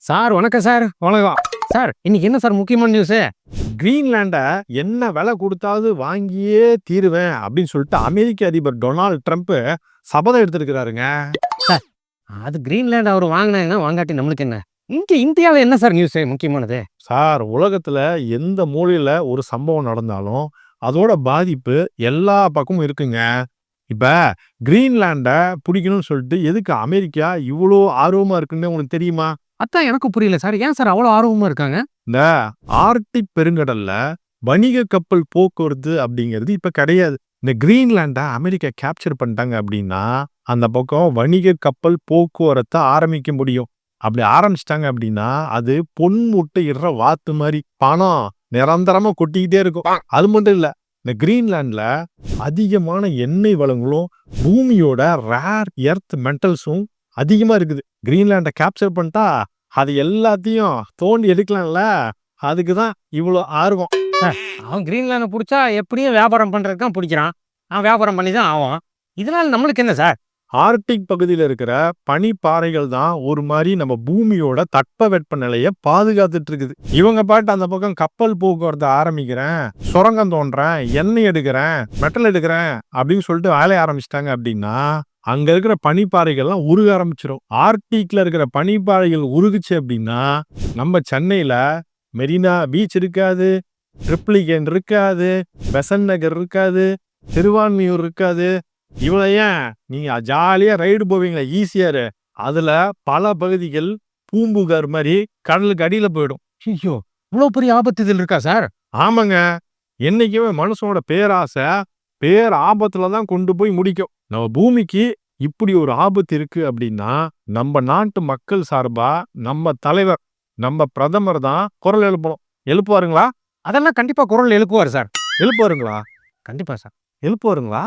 Sir வணக்கம் sir. வணக்கம். Sir இன்னைக்கு என்ன சார் முக்கியமான நியூஸு? கிரீன்லாண்ட என்ன விலை குடுத்தாவது வாங்கியே தீருவேன் அப்படின்னு சொல்லிட்டு அமெரிக்க அதிபர் டொனால்ட் ட்ரம்ப் சபதம் எடுத்திருக்கிறாருங்க. சார் அது கிரீன்லேண்ட் அவர் வாங்கினாங்கன்னா வாங்காட்டி நம்மளுக்கு என்ன? இங்கே இந்தியாவில் என்ன சார் நியூஸு முக்கியமானது? சார் உலகத்துல எந்த மூலையில ஒரு சம்பவம் நடந்தாலும் அதோட பாதிப்பு எல்லா பக்கமும் இருக்குங்க. இப்ப கிரீன்லாண்ட பிடிக்கணும்னு சொல்லிட்டு எதுக்கு அமெரிக்கா இவ்வளோ ஆர்வமா இருக்குன்னு உங்களுக்கு தெரியுமா? அதான் எனக்கு புரியல சார். ஏன் சார் அவ்வளோ ஆர்வமாக இருக்காங்க? இந்த ஆர்க்டிக் பெருங்கடல்ல வணிக கப்பல் போக்குவரத்து அப்படிங்கிறது இப்ப கிடையாது. இந்த கிரீன்லாண்ட அமெரிக்கா கேப்சர் பண்ணிட்டாங்க அப்படின்னா அந்த பக்கம் வணிக கப்பல் போக்குவரத்தை ஆரம்பிக்க முடியும். அப்படி ஆரம்பிச்சிட்டாங்க அப்படின்னா அது பொன் முட்டை இடுற வாத்து மாதிரி பணம் நிரந்தரமா கொட்டிக்கிட்டே இருக்கும். அது மட்டும் இல்ல, இந்த கிரீன்லாண்ட்ல அதிகமான எண்ணெய் வளங்களும் பூமியோட ரேர் எர்த் மெட்டல்ஸும் அதிகமா இருக்குது. கிரீன்லாண்ட கேப்சர் பண்ணிட்டா அது எல்லாத்தையும் தோண்டி எடுக்கலாம்ல, அதுக்குதான் இவ்வளோ ஆர்வம். அவன் கிரீன்லேண்டை பிடிச்சா எப்படியும் வியாபாரம் பண்ணுறதுக்கு தான் பிடிக்கிறான். அவன் வியாபாரம் பண்ணி தான் ஆகும். இதனால் நம்மளுக்கு என்ன சார்? ஆர்க்டிக் பகுதியில் இருக்கிற பனிப்பாறைகள் தான் ஒரு மாதிரி நம்ம பூமியோட தட்பவெட்ப நிலையை பாதுகாத்துட்டு இருக்குது. இவங்க பாட்டு அந்த பக்கம் கப்பல் போக்குவரத்து ஆரம்பிக்கிறேன், சுரங்கம் தோன்றேன், எண்ணெய் எடுக்கிறேன், மெட்டல் எடுக்கிறேன் அப்படின்னு சொல்லிட்டு வேலைய ஆரம்பிச்சிட்டாங்க அப்படின்னா அங்க இருக்கிற பனிப்பாறைகள்லாம் உருக ஆரம்பிச்சிடும். ஆர்க்டிக்ல இருக்கிற பனிப்பாறைகள் உருகுச்சு அப்படின்னா நம்ம சென்னையில மெரினா பீச் இருக்காது, ட்ரிப்ளிகேன் இருக்காது, பெசன்ட் நகர் இருக்காது, திருவான்மியூர் இருக்காது. இவ்வளோ ஏன் நீங்க ஜாலியா ரைடு போவீங்களா ஈஸியாரு, அதுல பல பகுதிகள் பூம்புகார் மாதிரி கடலுக்கு அடியில போயிடும். ஐயோ இவ்வளோ பெரிய ஆபத்து இதில் இருக்கா சார்? ஆமாங்க, என்னைக்குமே மனுஷனோட பேராசை பேர் ஆபத்துல தான் கொண்டு போய் முடிக்கும். நம்ம பூமிக்கு இப்படி ஒரு ஆபத்து இருக்கு அப்படின்னா நம்ம நாட்டு மக்கள் சார்பா நம்ம தலைவர், நம்ம பிரதமர் தான் குரல் எழுப்பணும். எழுப்புவாருங்களா? அதெல்லாம் கண்டிப்பாக குரல் எழுப்புவார் சார். எழுப்புவாருங்களா? கண்டிப்பாக சார். எழுப்புவாருங்களா?